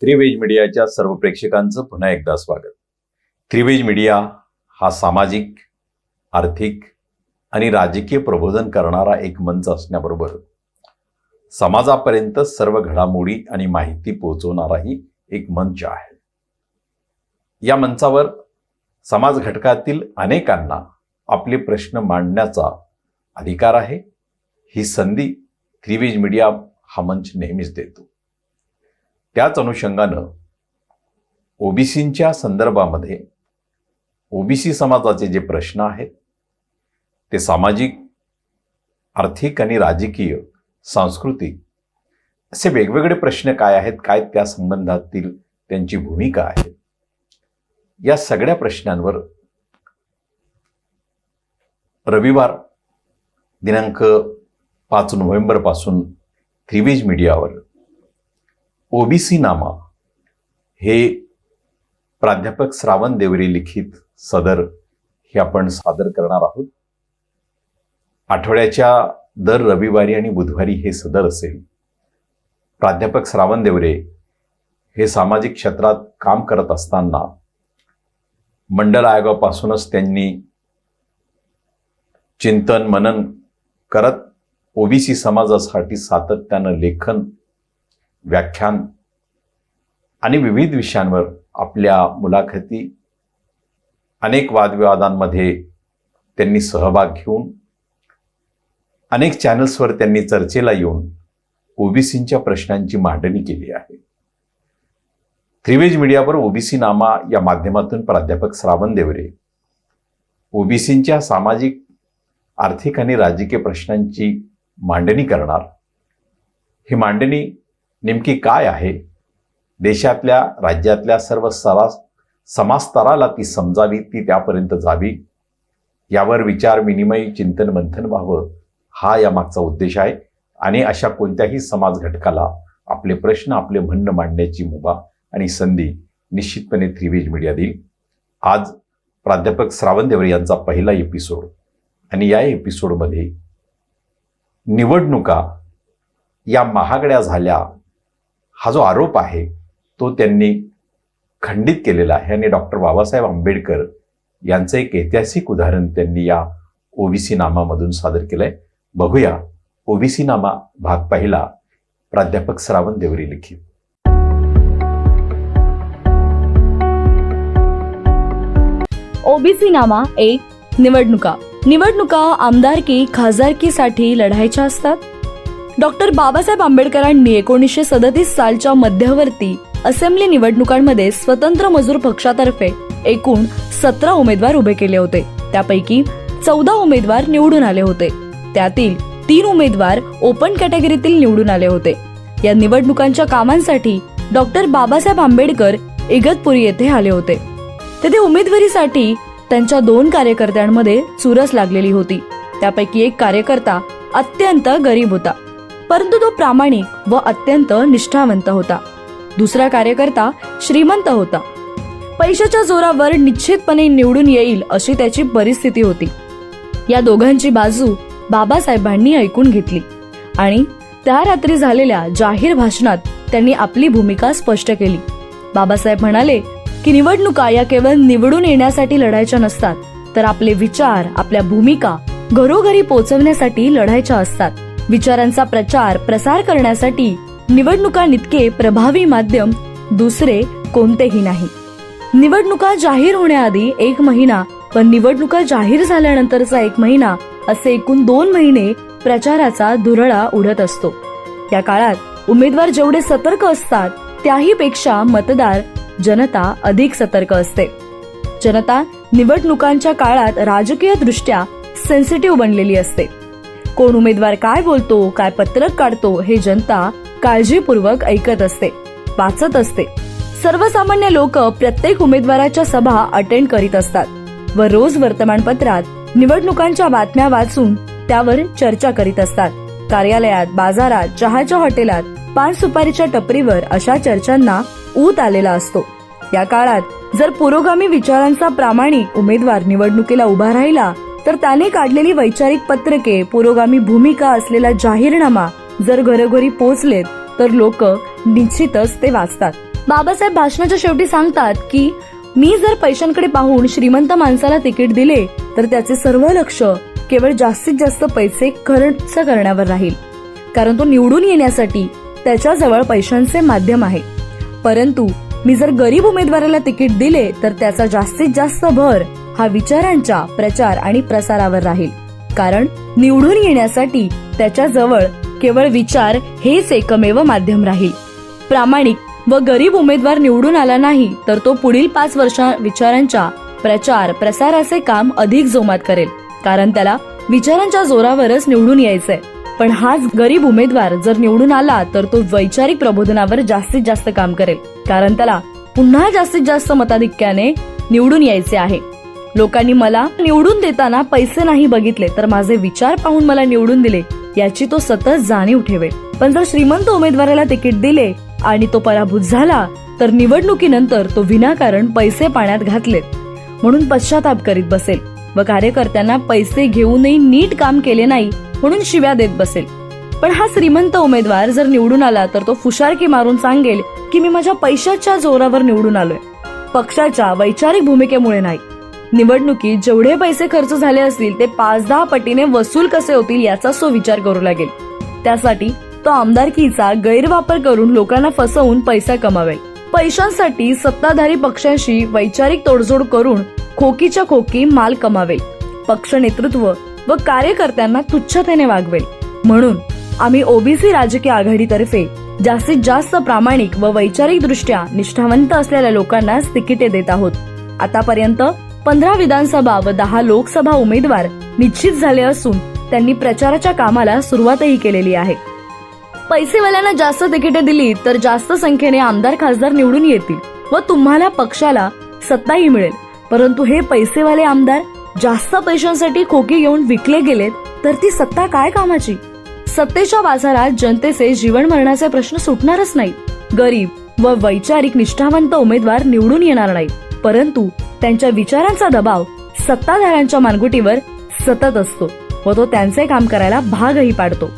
त्रिवेज मीडियाच्या सर्व प्रेक्षकांचं पुन्हा एकदा स्वागत. त्रिवेज मीडिया हा सामाजिक, आर्थिक आणि राजकीय प्रबोधन करणारा एक मंच असण्याबरोबर समाजापर्यंत सर्व घडामोडी आणि माहिती पोहोचवणाराही एक मंच आहे. या मंचावर समाज घटकातील अनेकांना आपले प्रश्न मांडण्याचा अधिकार आहे. ही संधी त्रिवेज मीडिया हा मंच नेहमीच देतो. त्याच अनुषंगानं ओबीसींच्या संदर्भामध्ये ओबीसी समाजाचे जे प्रश्न आहेत ते सामाजिक, आर्थिक आणि राजकीय, सांस्कृतिक असे वेगवेगळे प्रश्न काय आहेत, काय त्या संबंधातील त्यांची भूमिका आहे, या सगळ्या प्रश्नांवर रविवार दिनांक 5 नोव्हेंबर पासून त्रिवेज मीडियावर ओबीसी नामा हे प्राध्यापक श्रावण देवरे लिखित सदर हे आपण सादर करणार आहोत. आठवड्याच्या दर रविवारी आणि बुधवारी हे सदर असेल. प्राध्यापक श्रावण देवरे हे सामाजिक क्षेत्रात काम करत असताना मंडल आयोगापासूनच त्यांनी चिंतन मनन करत ओबीसी समाजासाठी सातत्यानं लेखन, व्याख्यान आणि विविध विषयांवर आपल्या मुलाखती, अनेक वादविवादांमध्ये त्यांनी सहभाग घेऊन अनेक चॅनल्सवर त्यांनी चर्चेला येऊन ओबीसींच्या प्रश्नांची मांडणी केली आहे. त्रिवेज मीडियावर ओबीसी नामा या माध्यमातून प्राध्यापक श्रावण देवरे ओबीसींच्या सामाजिक, आर्थिक आणि राजकीय प्रश्नांची मांडणी करणार. ही मांडणी नेमकी काय आहे, देशातल्या, राज्यातल्या सर्व समाजस्तराला ती समजावी, ती त्यापर्यंत जावी, यावर विचार विनिमय, चिंतन मंथन व्हावं, हा यामागचा उद्देश आहे. आणि अशा कोणत्याही समाज घटकाला आपले प्रश्न, आपले म्हणणं मांडण्याची मुभा आणि संधी निश्चितपणे त्रिवेज मीडिया देईल. आज प्राध्यापक श्रावण देवरे यांचा पहिला एपिसोड आणि या एपिसोडमध्ये निवडणुका या महागड्या झाल्या हा जो आरोप आहे तो त्यांनी खंडित केलेला आहे. आणि डॉक्टर बाबासाहेब आंबेडकर यांचं एक ऐतिहासिक उदाहरण त्यांनी या ओबीसी नामामधून सादर केलंय. बघूया ओबीसी नामा भाग पहिला, प्राध्यापक श्रावण देवरे लिखित. ओबीसी नामा 1. निवडणुका आमदारकी, खासदारकीसाठी लढायच्या असतात. डॉक्टर बाबासाहेब आंबेडकरांनी 1937 सालच्या मध्यवर्ती असेंब्ली निवडणुकांमध्ये स्वतंत्र मजूर पक्षातर्फे एकूण 17 उमेदवार उभे केले होते. त्यापैकी 14 उमेदवार निवडून आले होते. त्यातील 3 उमेदवार ओपन कॅटेगरीतील निवडून आले होते. या निवडणुकांच्या कामांसाठी डॉक्टर बाबासाहेब आंबेडकर इगतपुरी येथे आले होते. तेथे उमेदवारीसाठी त्यांच्या 2 कार्यकर्त्यांमध्ये चुरस लागलेली होती. त्यापैकी एक कार्यकर्ता अत्यंत गरीब होता, परंतु तो प्रामाणिक व अत्यंत निष्ठावंत होता. दुसरा कार्यकर्ता श्रीमंत होता. पैशाच्या जोरावर निश्चितपणे निवडून येईल अशी त्याची परिस्थिती होती. या दोघांची बाजू बाबासाहेबांनी ऐकून घेतली आणि त्या रात्री झालेल्या जाहीर भाषणात त्यांनी आपली भूमिका स्पष्ट केली. बाबासाहेब म्हणाले की निवडणुका या केवळ निवडून येण्यासाठी लढायच्या नसतात, तर आपले विचार, आपल्या भूमिका घरोघरी पोहोचवण्यासाठी लढायच्या असतात. विचारांचा प्रचार प्रसार करण्यासाठी निवडणुका इतके प्रभावी माध्यम दुसरे कोणतेही नाही. निवडणुका जाहीर होण्याआधी 1 महिना व निवडणुका जाहीर झाल्यानंतरचा 1 महिना असे एकूण 2 महिने प्रचाराचा धुरळा उडत असतो. या काळात उमेदवार जेवढे सतर्क असतात त्याही पेक्षा मतदार, जनता अधिक सतर्क असते. जनता निवडणुकांच्या काळात राजकीय दृष्ट्या सेन्सिटिव्ह बनलेली असते. कोण उमेदवार काय बोलतो, काय पत्रक काढतो हे जनता काळजीपूर्वक ऐकत असते, वाचत असते. सर्वसामान्य लोक प्रत्येक उमेदवाराच्या सभा अटेंड करीत असतात व रोज वर्तमानपत्रात निवडणुकांच्या बातम्या वाचून त्यावर चर्चा करीत असतात. कार्यालयात, बाजारात, चहाच्या हॉटेलात, पान सुपारीच्या टपरीवर अशा चर्चांना ऊत आलेला असतो. या काळात जर पुरोगामी विचारांचा प्रामाणिक उमेदवार निवडणुकीला उभा राहिला तर त्याने काढलेली वैचारिक पत्रके, पुरोगामी भूमिका असलेला जाहीरनामा जर घरोघरी पोहोचलेत तर लोक निश्चितच ते वाचतात. बाबासाहेब भाषणाच्या शेवटी सांगतात की मी जर पैशांकडे पाहून श्रीमंत माणसाला तिकीट दिले तर त्याचे सर्व लक्ष केवळ जास्तीत जास्त पैसे खर्च करण्यावर राहील, कारण तो निवडून येण्यासाठी त्याच्याजवळ पैशांचे माध्यम आहे. परंतु मी जर गरीब उमेदवाराला तिकीट दिले तर त्याचा जास्तीत जास्त भर हा विचारांच्या प्रचार आणि प्रसारावर राहील, कारण निवडून येण्यासाठी त्याच्याजवळ केवळ विचार हेच एकमेव माध्यम राहील. प्रामाणिक व गरीब उमेदवार निवडून आला नाही तर तो पुढील 5 वर्षा विचारांच्या प्रचार प्रसाराचे काम अधिक जोमात करेल, कारण त्याला विचारांच्या जोरावरच निवडून यायचंय. पण हाच गरीब उमेदवार जर निवडून आला तर तो वैचारिक प्रबोधनावर जास्तीत जास्त काम करेल, कारण त्याला पुन्हा जास्तीत जास्त मताधिक्याने निवडून यायचे आहे. लोकांनी मला निवडून देताना पैसे नाही बघितले तर माझे विचार पाहून मला निवडून दिले याची तो सतत जाणीव ठेवेल. पण जर श्रीमंत उमेदवाराला तिकीट दिले आणि तो पराभूत झाला तर निवडणुकीनंतर तो विनाकारण पैसे पाण्यात घातलेत म्हणून पश्चाताप करीत बसेल व कार्यकर्त्यांना पैसे घेऊनही नीट काम केले नाही म्हणून शिव्या देत बसेल. पण हा श्रीमंत उमेदवार जर निवडून आला तर तो फुशारकी मारून सांगेल की मी माझ्या पैशाच्या जोरावर निवडून आलोय, पक्षाच्या वैचारिक भूमिकेमुळे नाही. निवडणुकीत जेवढे पैसे खर्च झाले असतील ते 5-10 पटीने वसूल कसे होतील याचा तो विचार करू लागेल. त्यासाठी तो आमदारकीचा गैरवापर करून लोकांना फसवून पैसा कमावेल. पैशांसाठी सत्ताधारी पक्षांशी वैचारिक तोडजोड करून खोकीच्या खोकी माल कमावेल. पक्ष नेतृत्व व कार्यकर्त्यांना तुच्छतेने वागवेल. म्हणून आम्ही ओबीसी राजकीय आघाडीतर्फे जास्तीत जास्त प्रामाणिक व वैचारिक दृष्ट्या निष्ठावंत असलेल्या लोकांनाच तिकिटे देत आहोत. आतापर्यंत 15 विधानसभा व 10 लोकसभा उमेदवार निश्चित झाले असून त्यांनी प्रचाराच्या कामाला सुरुवातही केलेली आहे. पैसेवाल्यांना जास्त तिकिटे दिली तर जास्त संख्येने आमदार खासदार निवडून येतील व तुम्हाला पक्षाला सत्ताही मिळेल. परंतु हे पैसेवाले आमदार जास्त पैशांसाठी खोकी घेऊन विकले गेलेत तर ती सत्ता काय कामाची? सत्तेच्या बाजारात जनतेचे जीवन मरणाचे प्रश्न सुटणारच नाही. गरीब व वैचारिक निष्ठावंत उमेदवार निवडून येणार नाही, परंतु त्यांच्या विचारांचा दबाव सत्ताधाऱ्यांच्या मानगुटीवर सतत असतो व तो त्यांचे काम करायला भागही पाडतो.